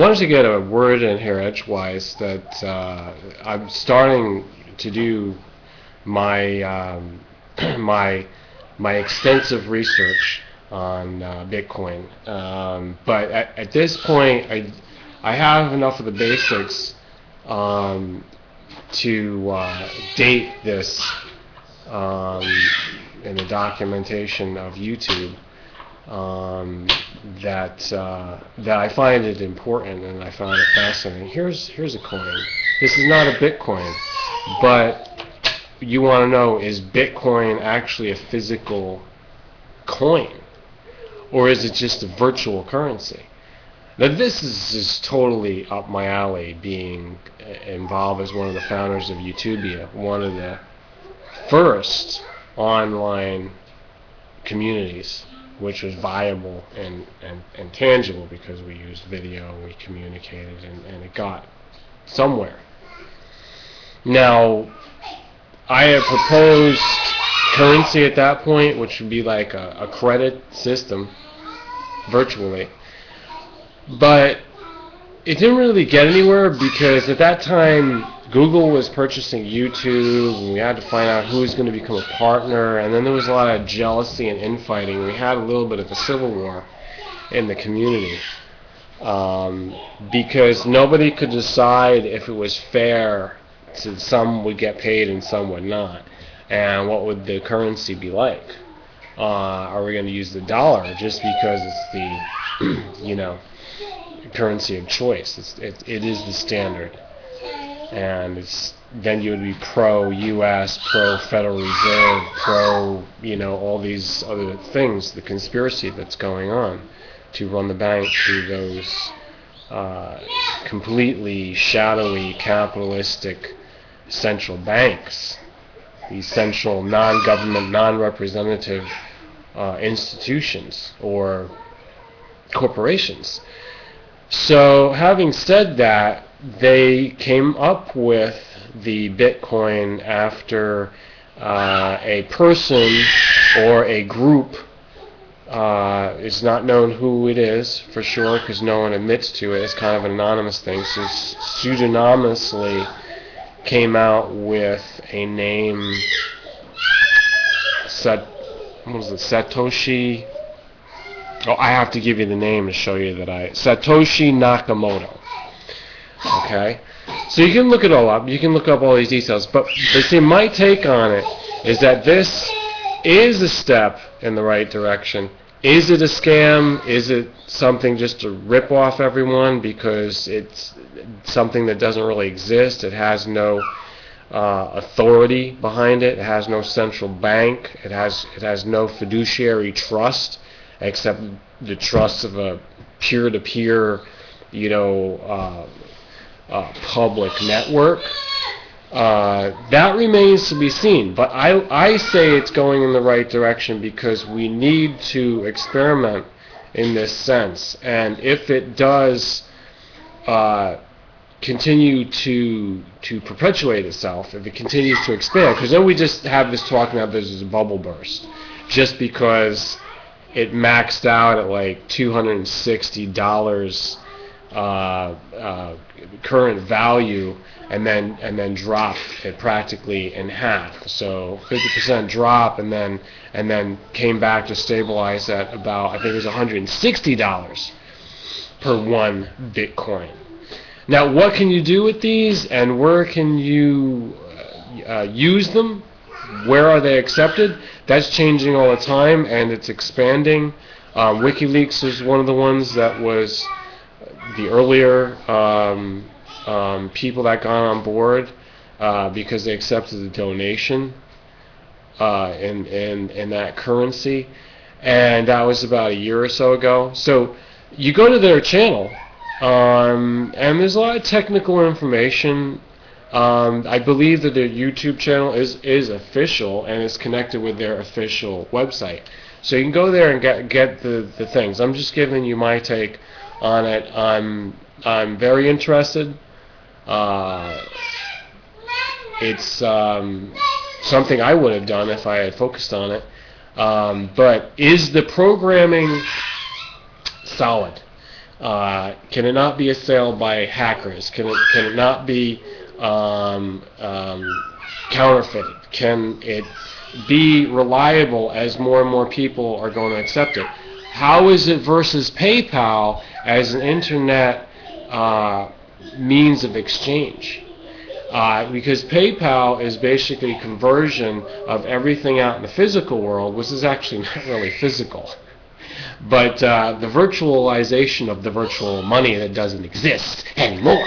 wanted to get a word in here edgewise that I'm starting to do my my extensive research on Bitcoin, but at this point I have enough of the basics to date this in the documentation of YouTube, that I find it important and I find it fascinating. Here's a coin. This is not a Bitcoin, but you want to know, is Bitcoin actually a physical coin, or is it just a virtual currency? Now this is just totally up my alley, being involved as one of the founders of Utubia, one of the first online communities which was viable and tangible, because we used video, we communicated, and it got somewhere. Now, I had proposed currency at that point, which would be like a credit system, virtually. But it didn't really get anywhere, because at that time Google was purchasing YouTube, and we had to find out who was going to become a partner, and then there was a lot of jealousy and infighting. We had a little bit of a civil war in the community, because nobody could decide if it was fair to some would get paid and some would not, and what would the currency be like. Are we going to use the dollar just because it's the currency of choice? It is the standard, and then you would be pro-U.S., pro-Federal Reserve, pro all these other things, the conspiracy that's going on to run the bank through those completely shadowy capitalistic central banks, these central non-government, non-representative institutions or corporations. So having said that, they came up with the Bitcoin after a person or a group, it's not known who it is for sure, because no one admits to it. It's kind of an anonymous thing. So pseudonymously came out with a name, Satoshi. Oh, I have to give you the name to show you that Satoshi Nakamoto. Okay? So you can look it all up. You can look up all these details. But see, my take on it is that this is a step in the right direction. Is it a scam? Is it something just to rip off everyone because it's something that doesn't really exist? It has no authority behind it. It has no central bank. It has no fiduciary trust, except the trust of a peer-to-peer, public network. That remains to be seen, but I say it's going in the right direction, because we need to experiment in this sense, and if it does continue to perpetuate itself, if it continues to expand, because then we just have this talking about this as a bubble burst, just because it maxed out at like $260 current value, and then dropped it practically in half. So 50% drop, and then came back to stabilize at about, I think it was $160 per one Bitcoin. Now, what can you do with these, and where can you use them? Where are they accepted? That's changing all the time, and it's expanding. WikiLeaks is one of the ones that was the earlier people that got on board because they accepted the donation in that currency, and that was about a year or so ago. So you go to their channel, and there's a lot of technical information. I believe that their YouTube channel is official and is connected with their official website. So you can go there and get the things. I'm just giving you my take on it. I'm very interested. It's something I would have done if I had focused on it. But is the programming solid? Can it not be assailed by hackers? Can it not be counterfeited? Can it be reliable as more and more people are going to accept it? How is it versus PayPal as an internet means of exchange? Because PayPal is basically a conversion of everything out in the physical world, which is actually not really physical, but the virtualization of the virtual money that doesn't exist anymore.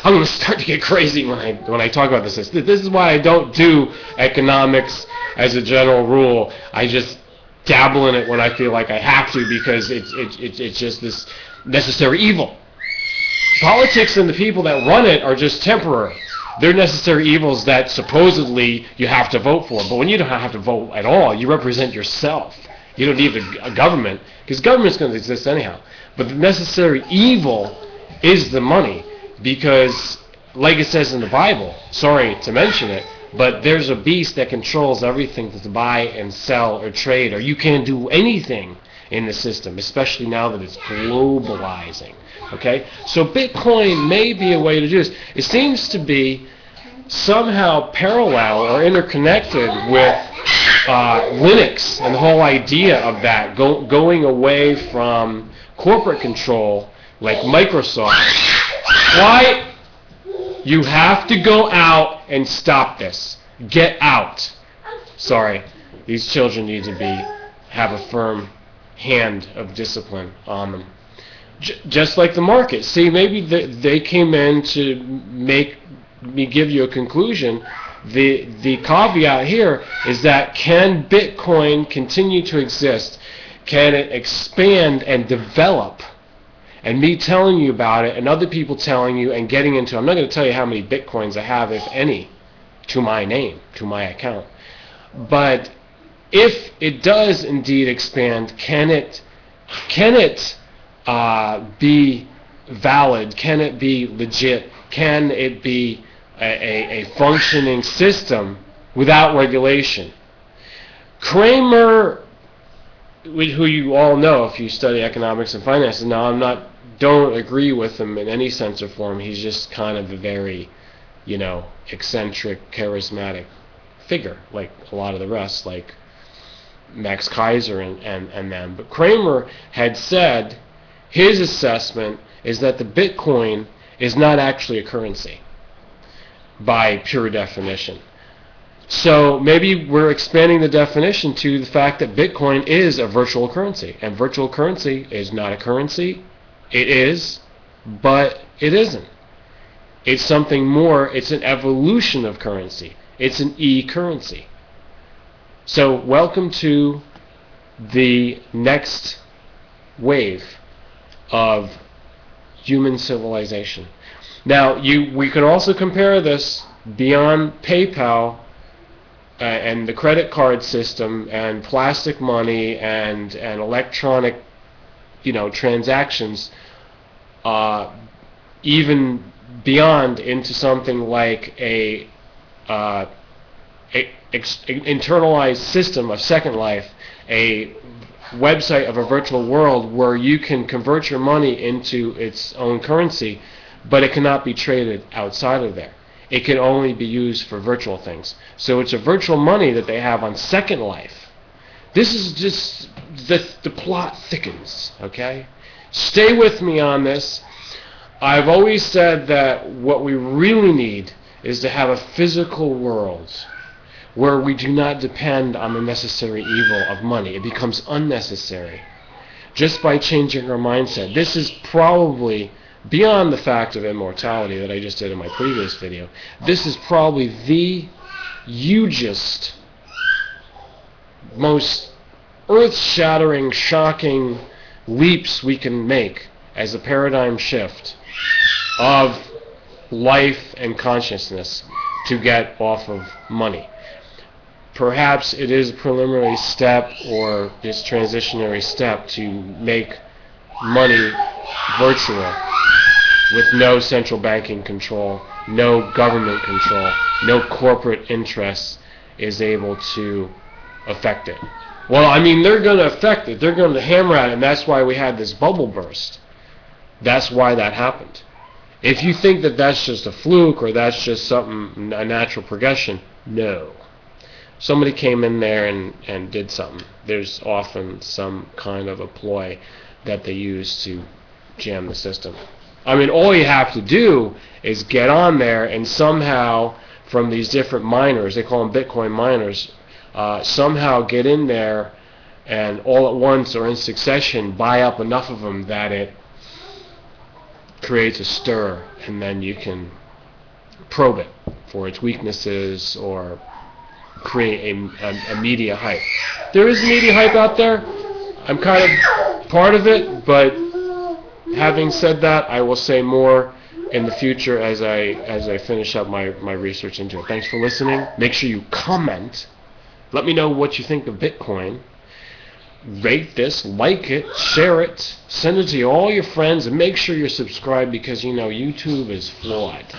I'm going to start to get crazy when I talk about this. This is why I don't do economics as a general rule. I just dabble in it when I feel like I have to, because it's just this necessary evil. Politics and the people that run it are just temporary. They're necessary evils that supposedly you have to vote for. But when you don't have to vote at all, you represent yourself. You don't need a government, because government's going to exist anyhow. But the necessary evil is the money, because, like it says in the Bible, sorry to mention it, but there's a beast that controls everything to buy and sell or trade, or you can't do anything in the system, especially now that it's globalizing. Okay? So Bitcoin may be a way to do this. It seems to be somehow parallel or interconnected with Linux and the whole idea of that, going away from corporate control like Microsoft. Why? You have to go out and stop this. Get out. Sorry, these children need to have a firm hand of discipline on them. Just like the market. See, maybe they came in to make me give you a conclusion. The caveat here is that, can Bitcoin continue to exist? Can it expand and develop? And me telling you about it, and other people telling you and getting into, I'm not going to tell you how many Bitcoins I have, if any, to my name, to my account. But if it does indeed expand, can it be valid? Can it be legit? Can it be a functioning system without regulation? Kramer, who you all know if you study economics and finance, now don't agree with him in any sense or form. He's just kind of a very, eccentric, charismatic figure, like a lot of the rest, like Max Kaiser and them. But Kramer had said his assessment is that the Bitcoin is not actually a currency by pure definition. So maybe we're expanding the definition to the fact that Bitcoin is a virtual currency, and virtual currency is not a currency. It is, but it isn't. It's something more. It's an evolution of currency. It's an e-currency. So welcome to the next wave of human civilization. Now, we can also compare this beyond PayPal and the credit card system and plastic money and electronic, transactions, even beyond into something like a internalized system of Second Life, a website of a virtual world where you can convert your money into its own currency, but it cannot be traded outside of there. It can only be used for virtual things. So it's a virtual money that they have on Second Life. This is just, the plot thickens, okay? Stay with me on this. I've always said that what we really need is to have a physical world where we do not depend on the necessary evil of money. It becomes unnecessary just by changing our mindset. This is probably, beyond the fact of immortality that I just did in my previous video, this is probably the hugest, most earth-shattering, shocking leaps we can make as a paradigm shift of life and consciousness to get off of money. Perhaps it is a preliminary step, or this transitionary step, to make money virtual with no central banking control, no government control, no corporate interests is able to affect it. Well, I mean, they're going to affect it. They're going to hammer at it, and that's why we had this bubble burst. That's why that happened. If you think that that's just a fluke or that's just something, a natural progression, no. Somebody came in there and did something. There's often some kind of a ploy that they use to jam the system. I mean, all you have to do is get on there and somehow, from these different miners, they call them Bitcoin miners, somehow get in there and all at once or in succession buy up enough of them that it creates a stir, and then you can probe it for its weaknesses or create a media hype. There is media hype out there. I'm kind of part of it, but having said that, I will say more in the future as I finish up my research into it. Thanks for listening. Make sure you comment. Let me know what you think of Bitcoin. Rate this, like it, share it, send it to all your friends, and make sure you're subscribed because, you know, YouTube is flawed.